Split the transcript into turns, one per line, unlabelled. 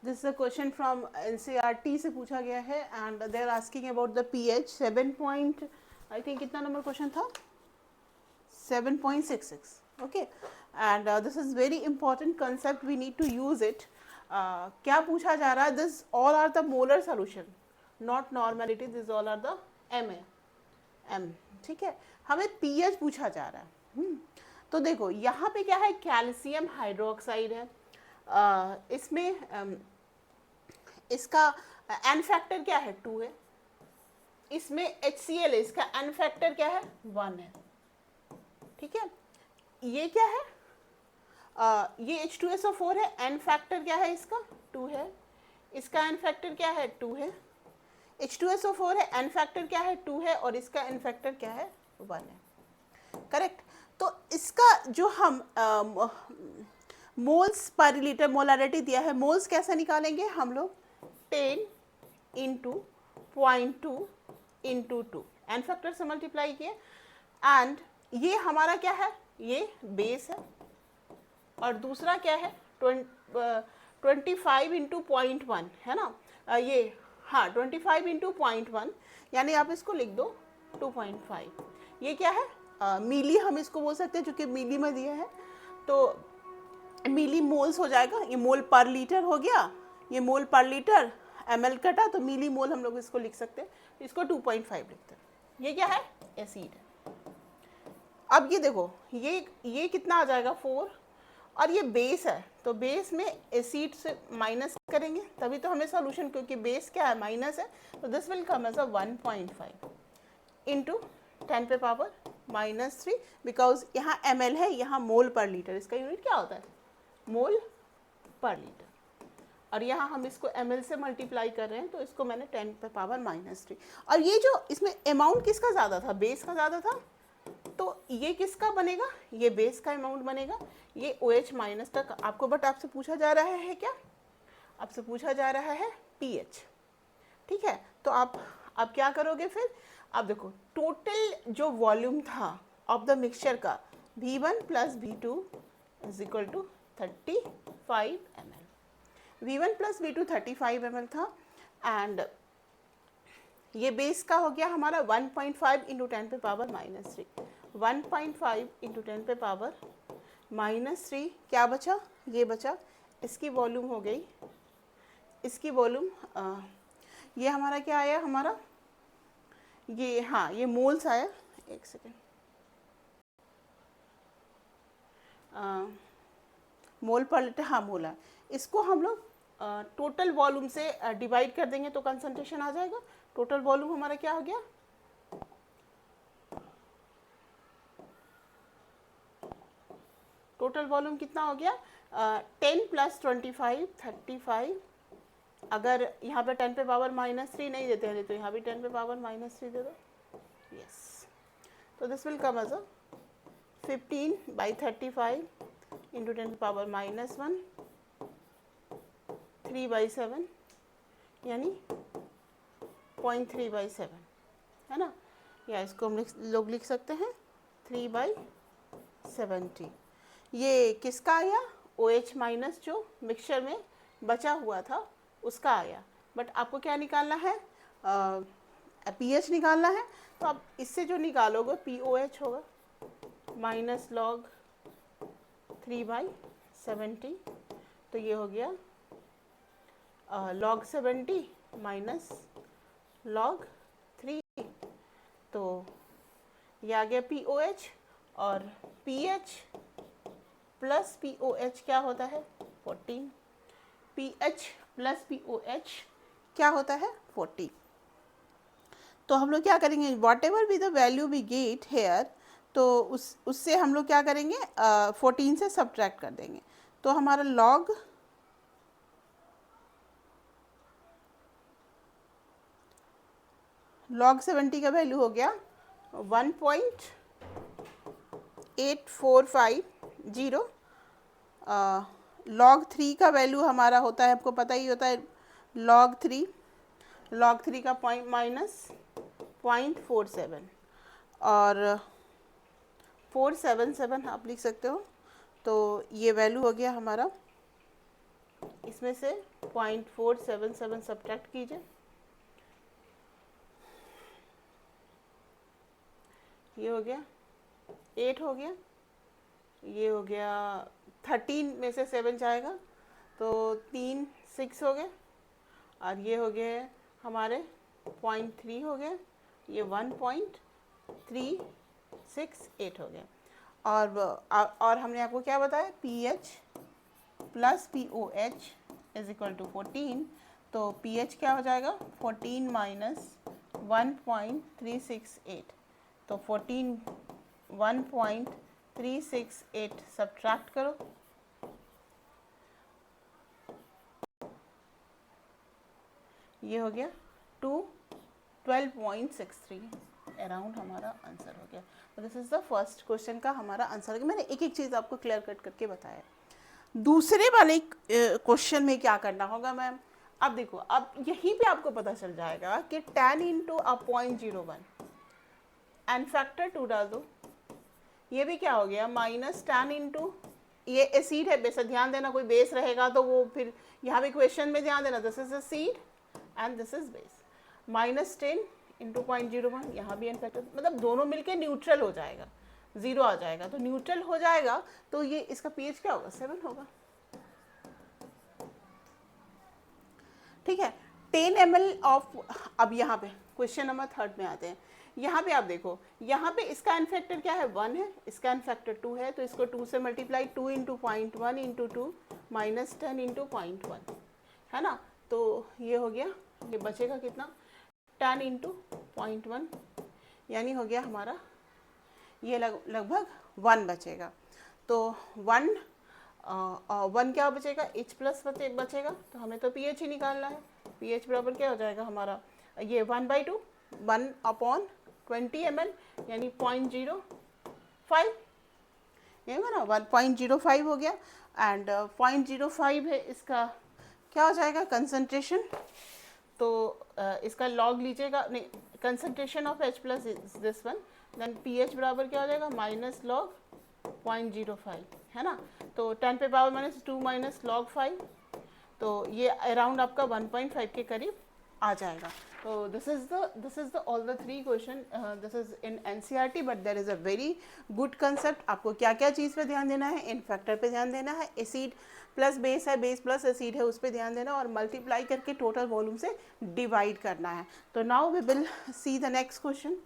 This is a question from NCERT से पूछा गया है and they are asking about the pH 7 point, I think कितना number question था, 7.66. Okay, and this is very important concept, we need to use it. क्या पूछा जा रहा है, this all are the molar solution, not normality, this all are the M, ठीक है. हमें पीएच पूछा जा रहा है. तो देखो यहाँ पे क्या है, कैल्शियम हाइड्रोक्साइड है. इसमें इसका एन फैक्टर क्या है, 2 है. इसमें HCl है, इसका एन फैक्टर क्या है, 1 है. ठीक है. ये क्या है, ये H2SO4 है, एन फैक्टर क्या है इसका, 2 है. इसका एन फैक्टर क्या है, 2 है. H2SO4 है, एन फैक्टर क्या है, 2 है, और इसका एन फैक्टर क्या है, 1 है. करेक्ट. तो इसका जो हम मोल्स पर लीटर मोलारिटी दिया है, मोल्स कैसे निकालेंगे हम लोग, 10 इंटू 0.2 इंटू 2, एन फैक्टर से मल्टीप्लाई किए. एंड ये हमारा क्या है, ये बेस है, और दूसरा क्या है 25 इंटू 0.1 है ना. ये हाँ 25 इंटू 0.1, यानी आप इसको लिख दो 2.5. ये क्या है, मिली हम इसको बोल सकते हैं, चूँकि मिली में दिया है तो मिली मोल्स हो जाएगा. ये मोल पर लीटर हो गया, ये मोल पर लीटर, ml कटा तो मिली मोल हम लोग इसको लिख सकते हैं. इसको 2.5 लिखते हैं. ये क्या है, एसिड है. अब ये देखो ये कितना आ जाएगा, 4, और ये बेस है, तो बेस में एसिड से माइनस करेंगे तभी तो हमें सॉल्यूशन, क्योंकि बेस क्या है, माइनस है, तो this will come as a 1.5 into 10 पे पावर -3, बिकॉज यहाँ ml है, यहाँ मोल पर लीटर, इसका यूनिट क्या होता है, मोल पर लीटर. और यहाँ हम इसको ml से मल्टीप्लाई कर रहे हैं, तो इसको मैंने 10 पे पावर -3. और ये जो इसमें अमाउंट किसका ज़्यादा था, बेस का ज़्यादा था, तो ये किसका बनेगा, ये बेस का अमाउंट बनेगा. ये OH माइनस तक आपको, बट आपसे पूछा जा रहा है क्या, आपसे पूछा जा रहा है पीएच. ठीक है. तो आप क्या करोगे फिर, आप देखो टोटल जो वॉल्यूम था ऑफ द मिक्सचर का, V1 plus V2 is equal to 35 ml. V1 plus V2 35 ml था, एंड ये बेस का हो गया हमारा 1.5 इंटू 10 पे पावर -3. 1.5 इंटू 10 पे पावर -3, क्या बचा, ये बचा. इसकी वॉल्यूम हो गई, इसकी वॉल्यूम ये हमारा क्या आया, हमारा ये, हाँ ये मोल्स आया. एक सेकेंड, मोल पर लीटर, हाँ मोल है. इसको हम लोग टोटल वॉल्यूम से डिवाइड कर देंगे तो कंसंट्रेशन आ जाएगा. टोटल वॉल्यूम हमारा क्या हो गया, टोटल वॉल्यूम कितना हो गया, 10 प्लस 25 35. अगर यहाँ पे 10 पे पावर -3 नहीं देते हैं तो यहाँ भी 10 पे पावर -3 दे दो. यस, तो this will come as a 15/35 into 10 पे पावर -1, 3/7, यानी 0.3/7 है ना. या इसको हम लोग लिख सकते हैं 3/70. ये किसका आया, OH माइनस जो मिक्सचर में बचा हुआ था उसका आया. बट आपको क्या निकालना है, पीएच निकालना है. तो आप इससे जो निकालोगे POH होगा माइनस लॉग 3/70. तो ये हो गया log 70 माइनस log 3. तो ये आ गया POH, और pH प्लस POH क्या होता है, 14. pH प्लस POH क्या होता है, 40. तो हम लोग क्या करेंगे, whatever be the value we get here, तो उससे हम लोग क्या करेंगे, 14 से सब्ट्रैक्ट कर देंगे. तो हमारा log 70 का वैल्यू हो गया 1.8450. log 3 का वैल्यू हमारा होता है, आपको पता ही होता है, log 3 का पॉइंट -0.47, और 477 आप लिख सकते हो. तो ये वैल्यू हो गया हमारा इसमें से 0.477 सब्ट्रैक्ट कीजिए, ये हो गया 8 हो गया, ये हो गया 13 में से 7 जाएगा तो 3 6 हो गए, और ये हो गए हमारे 0.3 हो गया, ये 1.368 हो गया। और हमने आपको क्या बताया, pH plus POH is equal to 14, तो pH क्या हो जाएगा 14 माइनस 1.368, तो 14 1.368 सब्ट्रैक्ट करो, ये हो गया 12.63 अराउंड हमारा आंसर हो गया। तो this is the first question का हमारा आंसर हो गया। मैंने एक एक चीज़ आपको क्लियर कट करके बताया। दूसरे वाले क्वेश्चन में क्या करना होगा मैम, अब देखो, अब यहीं पे आपको पता चल जाएगा कि tan इंटू 0.01 एंड फैक्टर 2 डाल दो, ये भी क्या हो गया माइनस tan इंटू, ये एसिड है, बेस ध्यान देना, कोई बेस रहेगा तो वो फिर यहाँ भी क्वेश्चन में ध्यान देना, this is a seed and this is base, minus 10 into 0.01, यहाँ भी एन फैक्टर, मतलब दोनों मिलके न्यूट्रल हो जाएगा, 0 आ जाएगा, तो न्यूट्रल हो जाएगा तो ये इसका pH क्या होगा 7 होगा। ठीक है, 10 ml ऑफ, अब यहाँ पे क्वेश्चन नंबर 3 में आते हैं। यहाँ पे आप देखो, यहाँ पे इसका एन फैक्टर क्या है 1 है, इसका एन फैक्टर 2 है, तो इसको 2 से multiply, 2 into 0.1 into 2 minus 10 into 0.1 है ना, तो ये हो गया, ये बचेगा कितना 10 इंटू 0.1, यानी हो गया हमारा ये लगभग 1 बचेगा। तो 1 क्या बचेगा, H प्लस बचेगा, तो हमें तो pH ही निकालना है। pH बराबर क्या हो जाएगा हमारा, ये 1/2 1/20 ml यानी 0.05, ये होगा ना 1.05 हो गया, एंड 0.05 है इसका क्या हो जाएगा कंसंट्रेशन, तो इसका लॉग लीजिएगा, नहीं, concentration of H plus this one, then pH बराबर क्या हो जाएगा माइनस लॉग 0.05 है ना, तो 10 पे पावर माइनस 2 माइनस लॉग 5, तो ये अराउंड आपका 1.5 के करीब आ जाएगा। तो this is the all the 3 question, this is in NCERT, but there is a very good concept. आपको क्या क्या चीज़ पे ध्यान देना है, इन फैक्टर पे ध्यान देना है, एसिड प्लस बेस है, बेस प्लस एसिड है, उस पर ध्यान देना, और मल्टीप्लाई करके टोटल वॉल्यूम से डिवाइड करना है। तो now we will see the next question.